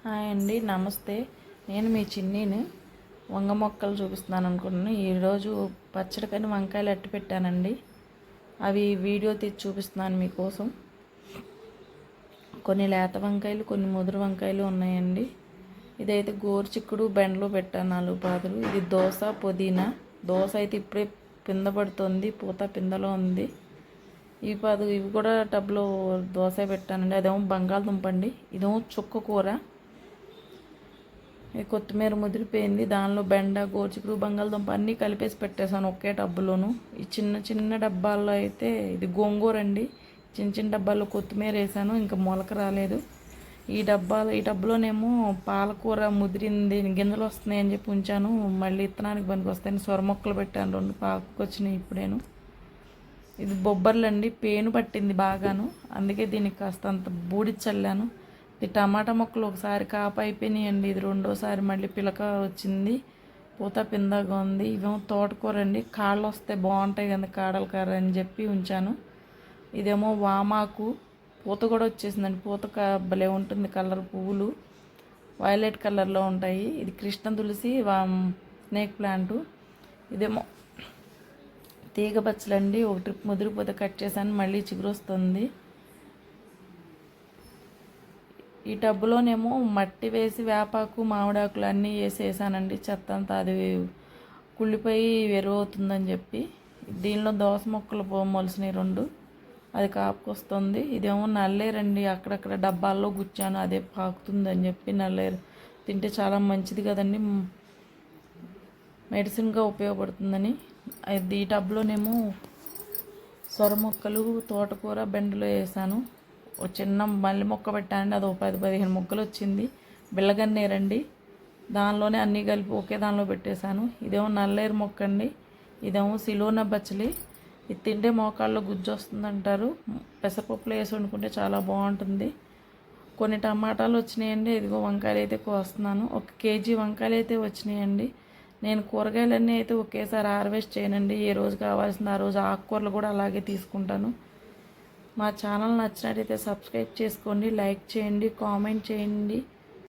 Hi అండి, నమస్తే. నేను మీ చిన్నీని వంగ మొక్కలు చూపిస్తున్నాను అనుకుంటున్నాను. ఈరోజు పచ్చడికని వంకాయలు అట్టి పెట్టానండి. అవి వీడియో తీసి చూపిస్తున్నాను మీకోసం. కొన్ని లేత వంకాయలు, కొన్ని ముదురు వంకాయలు ఉన్నాయండి. ఇదైతే గోరుచిక్కుడు బెండలో పెట్టాను 4 పాదులు. ఇది దోస, పుదీనా. దోస అయితే ఇప్పుడే పింద పడుతుంది, పూత పిందలో ఉంది. ఇవి కూడా టబ్లో దోస పెట్టానండి. అదేమో బంగాళదుంప అండి. ఇదేమో చుక్క కూర. కొత్తిమీర ముదిరిపోయింది. దానిలో బెండ, గోరుచిక్కుడు, బంగాళదుంప అన్నీ కలిపేసి పెట్టేశాను ఒకే టబ్బులోను. ఈ చిన్న చిన్న డబ్బాల్లో అయితే ఇది గోంగూర అండి. చిన్న చిన్న డబ్బాల్లో కొత్తిమీర వేసాను, ఇంకా మొలక రాలేదు. ఈ టబ్బులోనేమో పాలకూర ముదిరింది, గింజలు వస్తున్నాయని చెప్పి ఉంచాను. మళ్ళీ ఇత్తనానికి పనికి వస్తాయని సొర మొక్కలు పెట్టాను, 2 పాకుకు వచ్చినాయి ఇప్పుడేను. ఇది బొబ్బర్లండి, పేను పట్టింది బాగాను, అందుకే దీనికి కాస్త అంత బూడి చల్లాను. ఈ టమాటా మొక్కలు ఒకసారి కాపు అయిపోయినాయండి. ఇది రెండోసారి మళ్ళీ పిలక వచ్చింది, పూత పిందగా ఉంది. ఇవేమో తోటకూర అండి, కాళ్ళు వస్తే బాగుంటాయి కదా కాడల కూర అని చెప్పి ఉంచాను. ఇదేమో వామాకు, పూత కూడా వచ్చేసిందండి. పూత భలే ఉంటుంది, కలర్ పువ్వులు వైలెట్ కలర్లో ఉంటాయి. ఇది కృష్ణ తులసి స్నేక్ ప్లాంటు. ఇదేమో తీగ బచ్చలండి, ఒక ట్రిప్ ముదిరిపోతే కట్ చేశాను, మళ్ళీ చిగురు వస్తుంది. ఈ టబ్బులోనేమో మట్టి వేసి వేపాకు, మామిడాకులు అన్నీ వేసానండి. చెత్త అంతా అది కుళ్ళిపోయి ఎరువు అవుతుందని చెప్పి. దీనిలో దోస మొక్కలు మొలిసినాయి 2, అది కాపుకొస్తుంది. ఇదేమో నల్లేరండి, అక్కడక్కడ డబ్బాల్లో గుచ్చాను, అదే పాకుతుందని చెప్పి. నల్లేరు తింటే చాలా మంచిది కదండి, మెడిసిన్గా ఉపయోగపడుతుందని. ఈ టబ్లోనేమో సొర మొక్కలు, తోటకూర, బెండలో వేసాను. ఒక చిన్న మల్లి మొక్క పెట్టానండి, అది 10-15 మొక్కలు వచ్చింది. బిళ్ళగన్నేరండి, దానిలోనే అన్నీ కలిపి ఒకే దానిలో పెట్టేశాను. ఇదేమో నల్లేరు మొక్క అండి. ఇదేమో సిలోనా బచ్చలి. ఇది తింటే మోకాళ్ళలో గుజ్జు వస్తుందంటారు. పెసరపప్పులో వేసి వండుకుంటే చాలా బాగుంటుంది. కొన్ని టమాటాలు వచ్చినాయండి. ఇదిగో వంకాయలు అయితే కోస్తున్నాను. 1 కేజీ వంకాయలు అయితే వచ్చినాయండి. నేను కూరగాయలన్నీ అయితే ఒకేసారి హార్వెస్ట్ చేయనండి. ఏ రోజు కావాల్సిన ఆ రోజు. ఆకుకూరలు కూడా అలాగే తీసుకుంటాను. మా ఛానల్ నచ్చినట్టయితే సబ్స్క్రైబ్ చేసుకోండి, లైక్ చేయండి, కామెంట్ చేయండి.